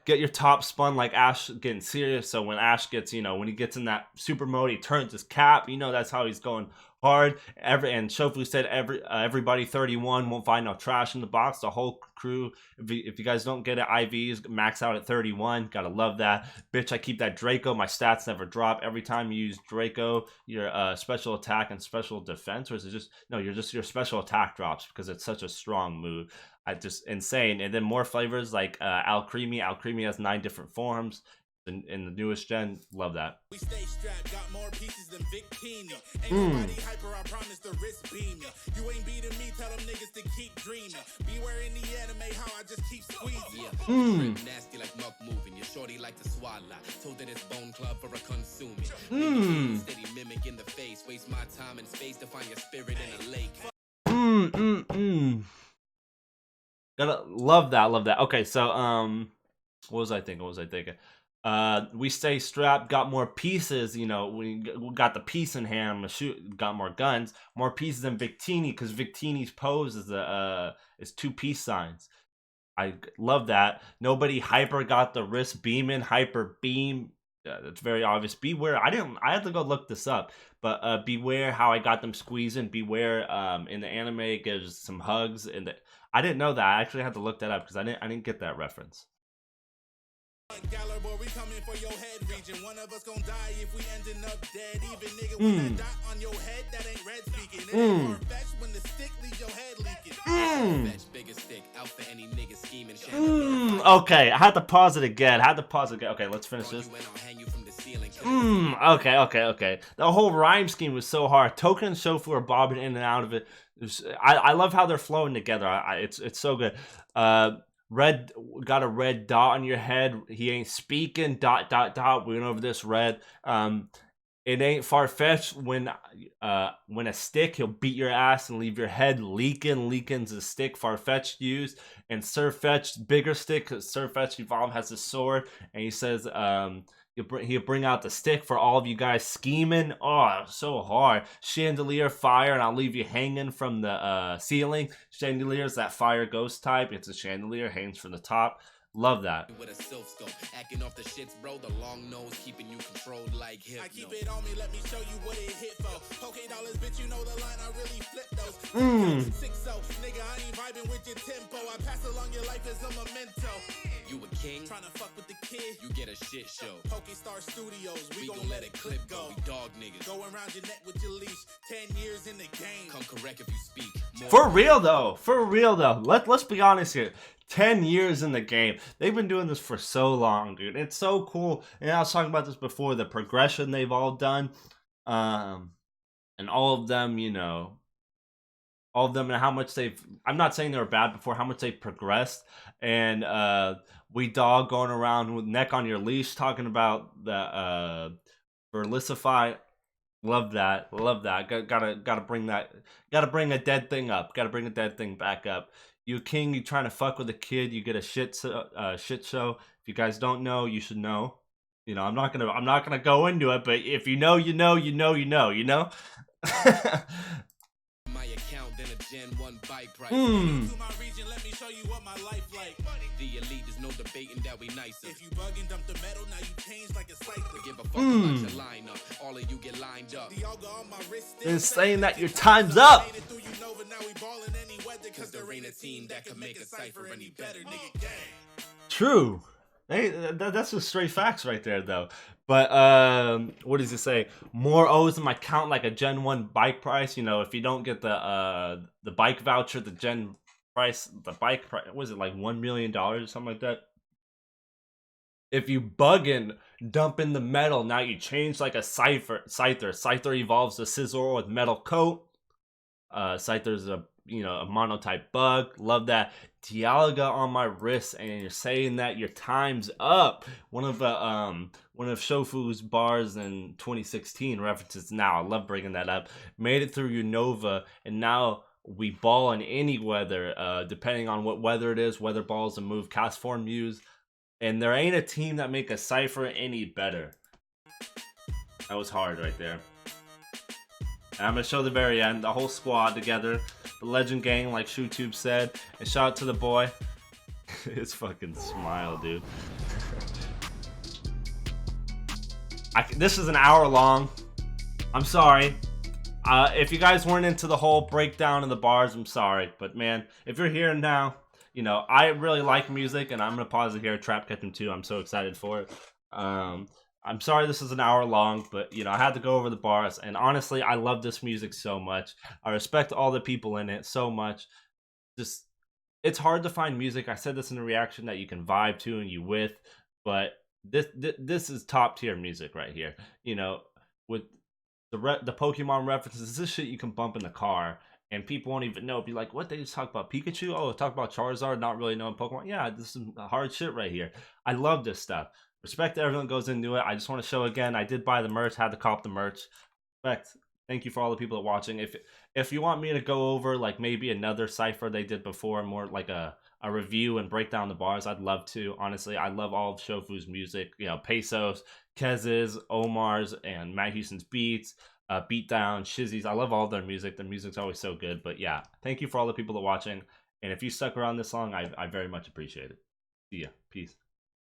get your top spun like Ash getting serious. So when Ash gets, you know, when he gets in that super mode, he turns his cap. You know, that's how he's going hard. And Shofu said everybody 31 won't find no trash in the box. The whole crew, if you guys don't get it, IVs max out at 31. Gotta love that. Bitch, I keep that Draco. My stats never drop. Every time you use Draco, your special attack and special defense, or is it just no? Your special attack drops because it's such a strong move. I just insane. And then more flavors like Al Creamy. Al Creamy has 9 different forms. In the newest gen, love that. We stay strapped, got more pieces than Victini. Ain't nobody hyper, I promise the wrist beaming. You ain't beating me, tell them niggas to keep dreaming. Beware in the anime, how I just keep squeezing. Nasty like muck moving, your shorty like to swallow. Told that it's bone club for a consuming. Steady mimic in the face, waste my time and space to find your spirit in a lake. Gotta love that. Okay, so what was I thinking? We stay strapped, got more pieces, you know, we got the piece in hand, got more guns, more pieces than Victini, because Victini's pose is 2 peace signs. I love that. Nobody hyper got the wrist beaming, hyper beam. It's very obvious. Beware. I had to go look this up, but beware how I got them squeezing. Beware in the anime it gives some hugs, and I didn't know that. I actually had to look that up because I didn't get that reference. Galler boy, we coming for your head region. One of us gonna die if we ending up dead. Even nigga with that dot on your head, that ain't red speaking. It ain't far-fetched when the stick leaves your head leaking. Fetch bigger stick out for any nigga scheming. Okay, I had to pause it again. Okay, let's finish this. Okay. The whole rhyme scheme was so hard. Token and Shofu are bobbing in and out of it. I love how they're flowing together. It's so good. Red, got a red dot on your head. He ain't speaking. ... We went over this. Red. It ain't far-fetched when a stick, he'll beat your ass and leave your head leaking. Leaking's a stick far-fetched used. And Surfetched, bigger stick, because Surfetched Evolve has a sword. And he says he'll bring out the stick for all of you guys scheming. Oh, so hard. Chandelier, fire, and I'll leave you hanging from the ceiling. Chandelier is that fire ghost type. It's a chandelier, hangs from the top. Love that. With a silk scope, acting off the shits, bro. The long nose keeping you controlled like hip. I keep it on me, let me show you what it hit for. Okay, dollars, bitch, you know the line, I really flip those. 6-0, nigga, I ain't vibing with your tempo. I pass along your life as a memento. You a king? Tryna fuck with the kid. You get a shit show. Pokestar Studios, we gon' let it clip go. We dog niggas. Go around your neck with your leash. 10 years in the game. Come correct if you speak. For real though. Let's be honest here. 10 years in the game. They've been doing this for so long, dude. It's so cool. And I was talking about this before, the progression they've all done. And all of them, you know, all of them and how much I'm not saying they were bad before, how much they've progressed. And we dog going around with neck on your leash talking about the Verlicify. Love that. Gotta bring a dead thing up. Gotta bring a dead thing back up. You king, you trying to fuck with a kid, you get a shit show. If you guys don't know, you should know. You know, I'm not gonna go into it, but if you know, you know. My account, then a Gen 1 bike price. To my region, let me show you what my life like. The elite, there's no debating that we nicer. If you bug and dump the metal, now you change like a Cypher. Give a fuck about your lineup. All of you get lined up. The yoga on my wrist is saying that your time's up. Cause there ain't a team that could make a Cypher any better, nigga. Gang. True. Hey, that's just straight facts right there, though. But what does it say? More O's in my count, like a Gen 1 bike price. You know, if you don't get the bike voucher, the Gen price, the bike price, was it like $1 million or something like that? If you bugging, dump in the metal. Now you change like a Cypher. Cypher evolves a scissor with metal coat. Cypher's a monotype bug. Love that. Dialga on my wrist, and you're saying that your time's up. One of Shofu's bars in 2016 references now. I love bringing that up. Made it through Unova, and now we ball in any weather, depending on what weather it is. Weather balls and move cast form use, and there ain't a team that make a Cypher any better. That was hard right there. And I'm gonna show the very end, the whole squad together. The legend gang, like ShueTube said. And shout out to the boy. His fucking smile, dude. This is an hour long. I'm sorry. If you guys weren't into the whole breakdown of the bars, I'm sorry. But man, if you're here now, you know, I really like music, and I'm going to pause it here. Trap Catching 2, I'm so excited for it. I'm sorry this is an hour long, but, you know, I had to go over the bars. And honestly, I love this music so much. I respect all the people in it so much. Just, it's hard to find music. I said this in a reaction that you can vibe to and you with. But this is top tier music right here. You know, with the Pokemon references, this is shit you can bump in the car, and people won't even know. Be like, what, they just talk about Pikachu? Oh, talk about Charizard, not really knowing Pokemon. Yeah, this is hard shit right here. I love this stuff. Respect to everyone goes into it. I just want to show again, I did buy the merch, had to cop the merch. Respect. Thank you for all the people that are watching. If you want me to go over like maybe another Cypher they did before, more like a review and break down the bars, I'd love to. Honestly, I love all of Shofu's music. You know, Peso's, Kez's, Omar's, and Matt Houston's beats, Beatdown, Shizzy's. I love all their music. Their music's always so good. But yeah, thank you for all the people that are watching. And if you stuck around this long, I very much appreciate it. See ya. Peace.